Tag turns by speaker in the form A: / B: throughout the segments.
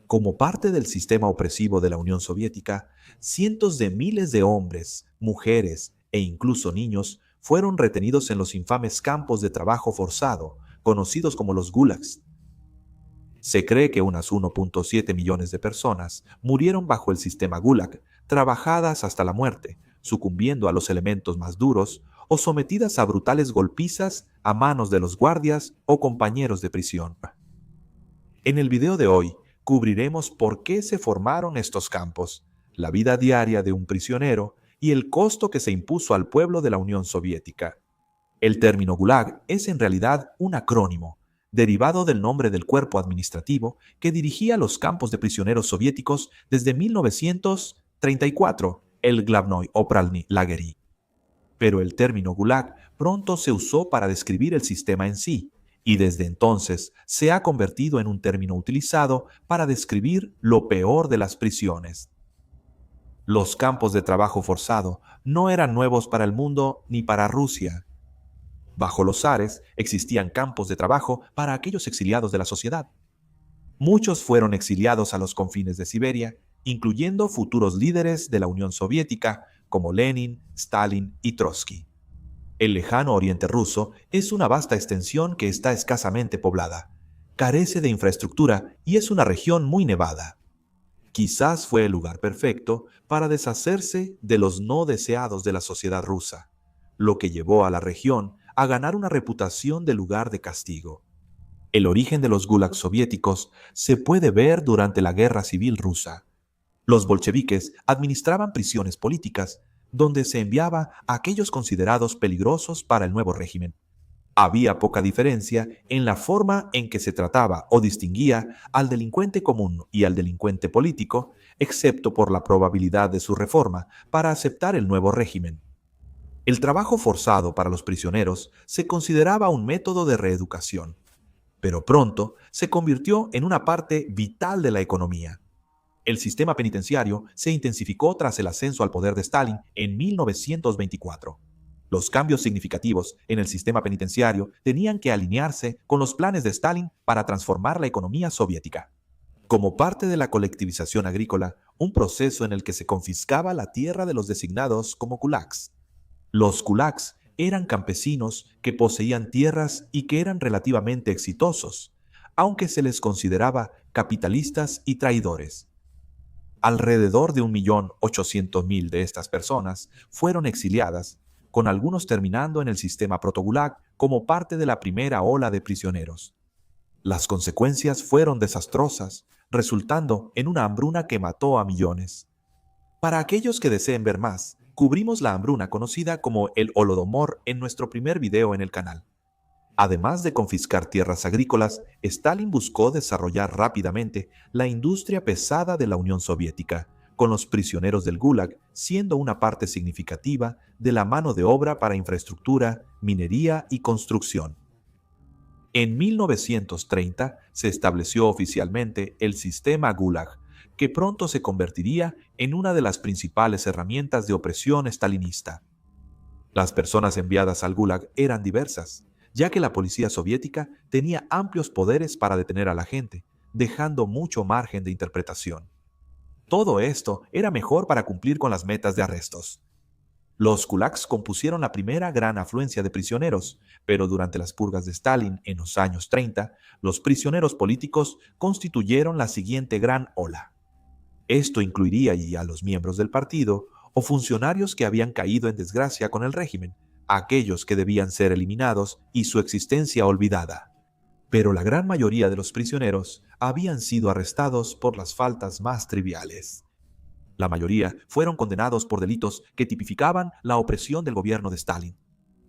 A: Como parte del sistema opresivo de la Unión Soviética, cientos de miles de hombres, mujeres e incluso niños fueron retenidos en los infames campos de trabajo forzado, conocidos como los gulags. Se cree que unas 1.7 millones de personas murieron bajo el sistema Gulag, trabajadas hasta la muerte, sucumbiendo a los elementos más duros o sometidas a brutales golpizas a manos de los guardias o compañeros de prisión. En el video de hoy cubriremos por qué se formaron estos campos, la vida diaria de un prisionero y el costo que se impuso al pueblo de la Unión Soviética. El término Gulag es en realidad un acrónimo, derivado del nombre del cuerpo administrativo que dirigía los campos de prisioneros soviéticos desde 1934, el Glavnoy Opralny Lagery. Pero el término Gulag pronto se usó para describir el sistema en sí, y desde entonces se ha convertido en un término utilizado para describir lo peor de las prisiones. Los campos de trabajo forzado no eran nuevos para el mundo ni para Rusia. Bajo los zares existían campos de trabajo para aquellos exiliados de la sociedad. Muchos fueron exiliados a los confines de Siberia, incluyendo futuros líderes de la Unión Soviética como Lenin, Stalin y Trotsky. El lejano oriente ruso es una vasta extensión que está escasamente poblada, carece de infraestructura y es una región muy nevada. Quizás fue el lugar perfecto para deshacerse de los no deseados de la sociedad rusa, lo que llevó a la región a ganar una reputación de lugar de castigo. El origen de los gulags soviéticos se puede ver durante la Guerra Civil Rusa. Los bolcheviques administraban prisiones políticas donde se enviaba a aquellos considerados peligrosos para el nuevo régimen. Había poca diferencia en la forma en que se trataba o distinguía al delincuente común y al delincuente político, excepto por la probabilidad de su reforma para aceptar el nuevo régimen. El trabajo forzado para los prisioneros se consideraba un método de reeducación, pero pronto se convirtió en una parte vital de la economía. El sistema penitenciario se intensificó tras el ascenso al poder de Stalin en 1924. Los cambios significativos en el sistema penitenciario tenían que alinearse con los planes de Stalin para transformar la economía soviética. Como parte de la colectivización agrícola, un proceso en el que se confiscaba la tierra de los designados como kulaks. Los kulaks eran campesinos que poseían tierras y que eran relativamente exitosos, aunque se les consideraba capitalistas y traidores. Alrededor de 1.800.000 de estas personas fueron exiliadas, con algunos terminando en el sistema protogulag como parte de la primera ola de prisioneros. Las consecuencias fueron desastrosas, resultando en una hambruna que mató a millones. Para aquellos que deseen ver más, cubrimos la hambruna conocida como el Holodomor en nuestro primer video en el canal. Además de confiscar tierras agrícolas, Stalin buscó desarrollar rápidamente la industria pesada de la Unión Soviética, con los prisioneros del Gulag siendo una parte significativa de la mano de obra para infraestructura, minería y construcción. En 1930 se estableció oficialmente el sistema Gulag, que pronto se convertiría en una de las principales herramientas de opresión stalinista. Las personas enviadas al Gulag eran diversas, ya que la policía soviética tenía amplios poderes para detener a la gente, dejando mucho margen de interpretación. Todo esto era mejor para cumplir con las metas de arrestos. Los kulaks compusieron la primera gran afluencia de prisioneros, pero durante las purgas de Stalin en los años 30, los prisioneros políticos constituyeron la siguiente gran ola. Esto incluiría ya a los miembros del partido o funcionarios que habían caído en desgracia con el régimen, aquellos que debían ser eliminados y su existencia olvidada. Pero la gran mayoría de los prisioneros habían sido arrestados por las faltas más triviales. La mayoría fueron condenados por delitos que tipificaban la opresión del gobierno de Stalin.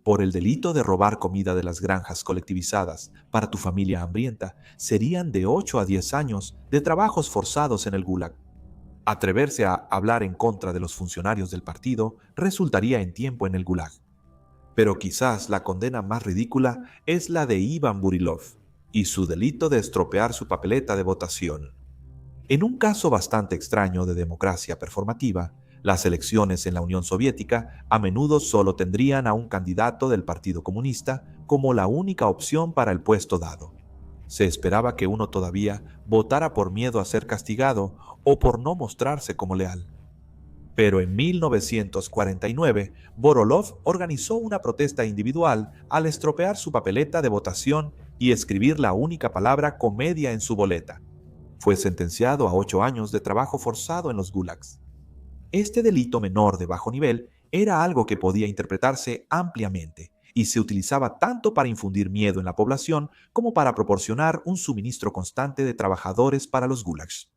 A: Por el delito de robar comida de las granjas colectivizadas para tu familia hambrienta, serían de 8 a 10 años de trabajos forzados en el Gulag. Atreverse a hablar en contra de los funcionarios del partido resultaría en tiempo en el Gulag. Pero quizás la condena más ridícula es la de Ivan Burilov y su delito de estropear su papeleta de votación. En un caso bastante extraño de democracia performativa, las elecciones en la Unión Soviética a menudo solo tendrían a un candidato del Partido Comunista como la única opción para el puesto dado. Se esperaba que uno todavía votara por miedo a ser castigado o por no mostrarse como leal. Pero en 1949, Vorolov organizó una protesta individual al estropear su papeleta de votación y escribir la única palabra comedia en su boleta. Fue sentenciado a 8 años de trabajo forzado en los gulags. Este delito menor de bajo nivel era algo que podía interpretarse ampliamente y se utilizaba tanto para infundir miedo en la población como para proporcionar un suministro constante de trabajadores para los gulags.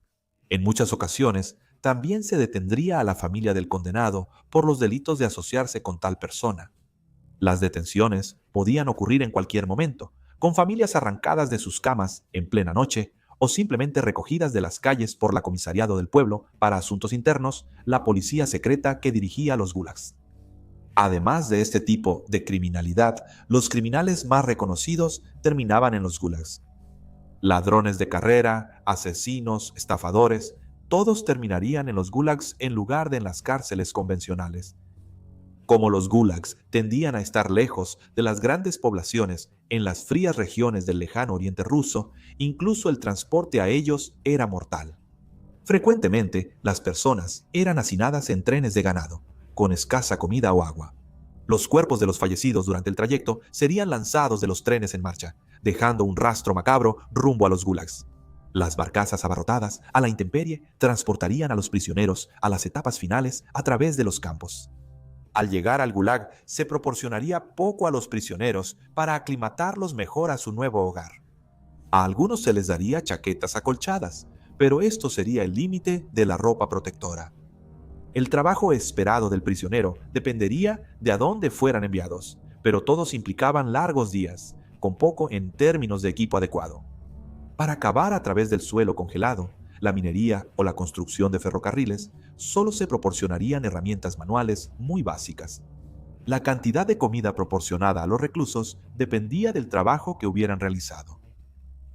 A: En muchas ocasiones, también se detendría a la familia del condenado por los delitos de asociarse con tal persona. Las detenciones podían ocurrir en cualquier momento, con familias arrancadas de sus camas en plena noche o simplemente recogidas de las calles por la comisariado del pueblo para asuntos internos, la policía secreta que dirigía los gulags. Además de este tipo de criminalidad, los criminales más reconocidos terminaban en los gulags. Ladrones de carrera, asesinos, estafadores, todos terminarían en los gulags en lugar de en las cárceles convencionales. Como los gulags tendían a estar lejos de las grandes poblaciones en las frías regiones del lejano oriente ruso, incluso el transporte a ellos era mortal. Frecuentemente, las personas eran hacinadas en trenes de ganado, con escasa comida o agua. Los cuerpos de los fallecidos durante el trayecto serían lanzados de los trenes en marcha, dejando un rastro macabro rumbo a los gulags. Las barcazas abarrotadas, a la intemperie, transportarían a los prisioneros a las etapas finales a través de los campos. Al llegar al gulag, se proporcionaría poco a los prisioneros para aclimatarlos mejor a su nuevo hogar. A algunos se les daría chaquetas acolchadas, pero esto sería el límite de la ropa protectora. El trabajo esperado del prisionero dependería de a dónde fueran enviados, pero todos implicaban largos días, con poco en términos de equipo adecuado. Para cavar a través del suelo congelado, la minería o la construcción de ferrocarriles, solo se proporcionarían herramientas manuales muy básicas. La cantidad de comida proporcionada a los reclusos dependía del trabajo que hubieran realizado.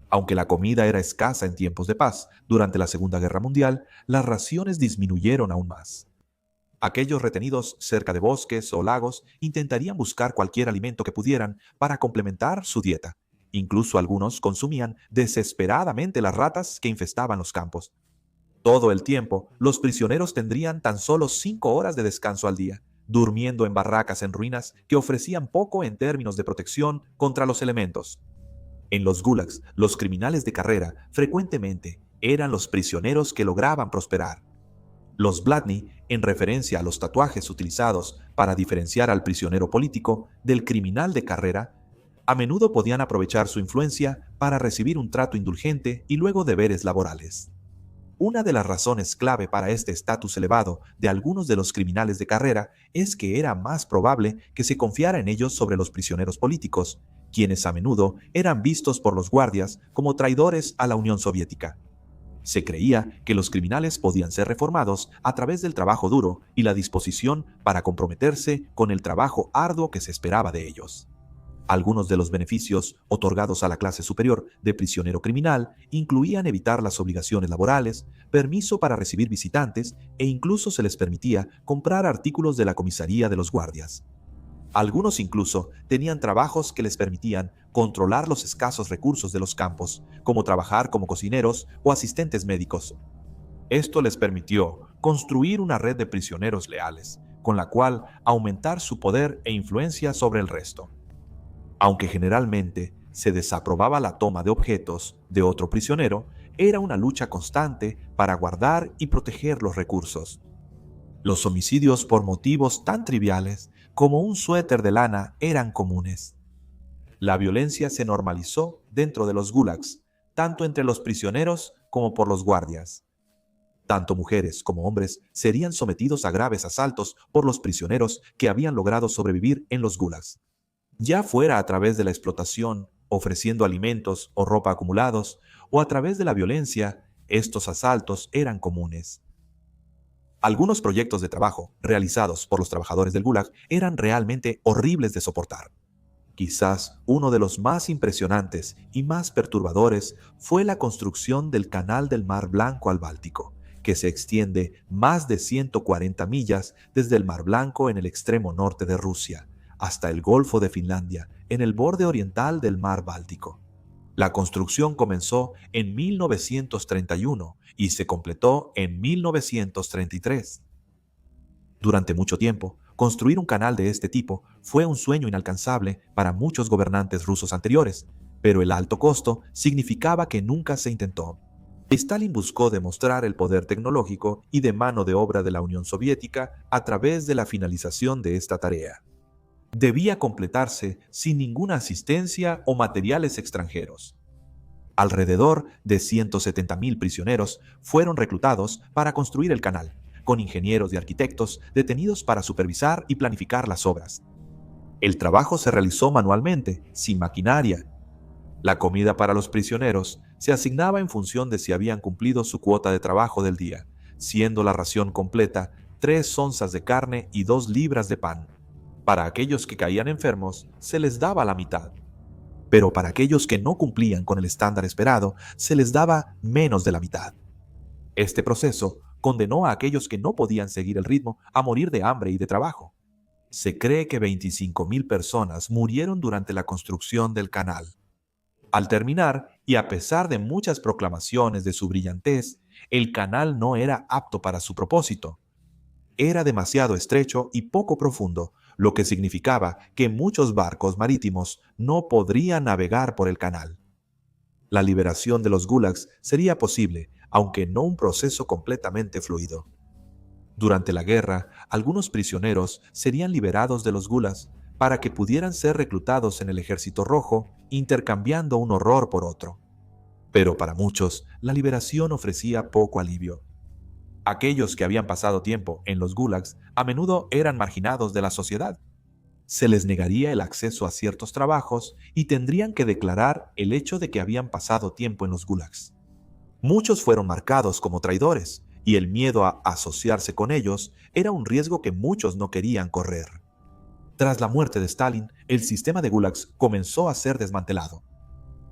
A: Aunque la comida era escasa en tiempos de paz, durante la Segunda Guerra Mundial, las raciones disminuyeron aún más. Aquellos retenidos cerca de bosques o lagos intentarían buscar cualquier alimento que pudieran para complementar su dieta. Incluso algunos consumían desesperadamente las ratas que infestaban los campos. Todo el tiempo, los prisioneros tendrían tan solo 5 horas de descanso al día, durmiendo en barracas en ruinas que ofrecían poco en términos de protección contra los elementos. En los gulags, los criminales de carrera frecuentemente eran los prisioneros que lograban prosperar. Los blatny, en referencia a los tatuajes utilizados para diferenciar al prisionero político del criminal de carrera, a menudo podían aprovechar su influencia para recibir un trato indulgente y luego deberes laborales. Una de las razones clave para este estatus elevado de algunos de los criminales de carrera es que era más probable que se confiara en ellos sobre los prisioneros políticos, quienes a menudo eran vistos por los guardias como traidores a la Unión Soviética. Se creía que los criminales podían ser reformados a través del trabajo duro y la disposición para comprometerse con el trabajo arduo que se esperaba de ellos. Algunos de los beneficios otorgados a la clase superior de prisionero criminal incluían evitar las obligaciones laborales, permiso para recibir visitantes e incluso se les permitía comprar artículos de la comisaría de los guardias. Algunos incluso tenían trabajos que les permitían controlar los escasos recursos de los campos, como trabajar como cocineros o asistentes médicos. Esto les permitió construir una red de prisioneros leales, con la cual aumentar su poder e influencia sobre el resto. Aunque generalmente se desaprobaba la toma de objetos de otro prisionero, era una lucha constante para guardar y proteger los recursos. Los homicidios por motivos tan triviales como un suéter de lana eran comunes. La violencia se normalizó dentro de los gulags, tanto entre los prisioneros como por los guardias. Tanto mujeres como hombres serían sometidos a graves asaltos por los prisioneros que habían logrado sobrevivir en los gulags. Ya fuera a través de la explotación, ofreciendo alimentos o ropa acumulados, o a través de la violencia, estos asaltos eran comunes. Algunos proyectos de trabajo realizados por los trabajadores del Gulag eran realmente horribles de soportar. Quizás uno de los más impresionantes y más perturbadores fue la construcción del Canal del Mar Blanco al Báltico, que se extiende más de 140 millas desde el Mar Blanco en el extremo norte de Rusia hasta el Golfo de Finlandia, en el borde oriental del Mar Báltico. La construcción comenzó en 1931 y se completó en 1933. Durante mucho tiempo, construir un canal de este tipo fue un sueño inalcanzable para muchos gobernantes rusos anteriores, pero el alto costo significaba que nunca se intentó. Stalin buscó demostrar el poder tecnológico y de mano de obra de la Unión Soviética a través de la finalización de esta tarea. Debía completarse sin ninguna asistencia o materiales extranjeros. Alrededor de 170.000 prisioneros fueron reclutados para construir el canal, con ingenieros y arquitectos detenidos para supervisar y planificar las obras. El trabajo se realizó manualmente, sin maquinaria. La comida para los prisioneros se asignaba en función de si habían cumplido su cuota de trabajo del día, siendo la ración completa 3 onzas de carne y 2 libras de pan. Para aquellos que caían enfermos, se les daba la mitad. Pero para aquellos que no cumplían con el estándar esperado, se les daba menos de la mitad. Este proceso condenó a aquellos que no podían seguir el ritmo a morir de hambre y de trabajo. Se cree que 25.000 personas murieron durante la construcción del canal. Al terminar, y a pesar de muchas proclamaciones de su brillantez, el canal no era apto para su propósito. Era demasiado estrecho y poco profundo, lo que significaba que muchos barcos marítimos no podrían navegar por el canal. La liberación de los gulags sería posible, aunque no un proceso completamente fluido. Durante la guerra, algunos prisioneros serían liberados de los gulags para que pudieran ser reclutados en el Ejército Rojo, intercambiando un horror por otro. Pero para muchos, la liberación ofrecía poco alivio. Aquellos que habían pasado tiempo en los gulags a menudo eran marginados de la sociedad. Se les negaría el acceso a ciertos trabajos y tendrían que declarar el hecho de que habían pasado tiempo en los gulags. Muchos fueron marcados como traidores, y el miedo a asociarse con ellos era un riesgo que muchos no querían correr. Tras la muerte de Stalin, el sistema de gulags comenzó a ser desmantelado.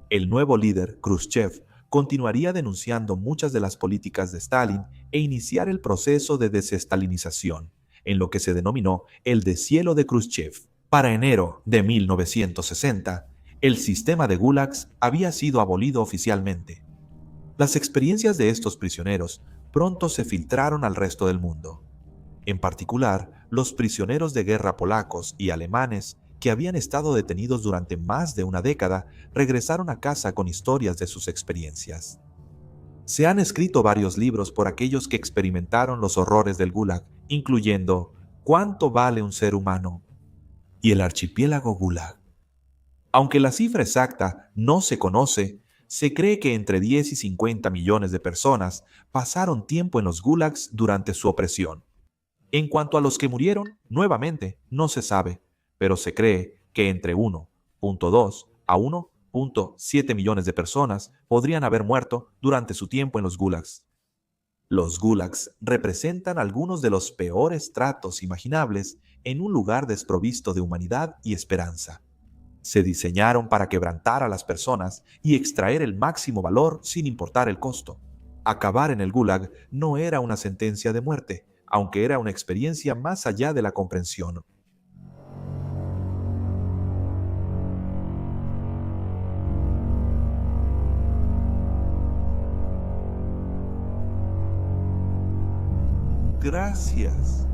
A: El nuevo líder, Khrushchev, continuaría denunciando muchas de las políticas de Stalin e iniciar el proceso de desestalinización, en lo que se denominó el deshielo de Khrushchev. Para enero de 1960, el sistema de gulags había sido abolido oficialmente. Las experiencias de estos prisioneros pronto se filtraron al resto del mundo. En particular, los prisioneros de guerra polacos y alemanes que habían estado detenidos durante más de una década regresaron a casa con historias de sus experiencias. Se han escrito varios libros por aquellos que experimentaron los horrores del Gulag, incluyendo ¿Cuánto vale un ser humano? Y el archipiélago Gulag. Aunque la cifra exacta no se conoce, se cree que entre 10 y 50 millones de personas pasaron tiempo en los gulags durante su opresión. En cuanto a los que murieron, nuevamente, no se sabe, pero se cree que entre 1.2 a 1.7 millones de personas podrían haber muerto durante su tiempo en los gulags. Los gulags representan algunos de los peores tratos imaginables en un lugar desprovisto de humanidad y esperanza. Se diseñaron para quebrantar a las personas y extraer el máximo valor sin importar el costo. Acabar en el gulag no era una sentencia de muerte, aunque era una experiencia más allá de la comprensión. Gracias.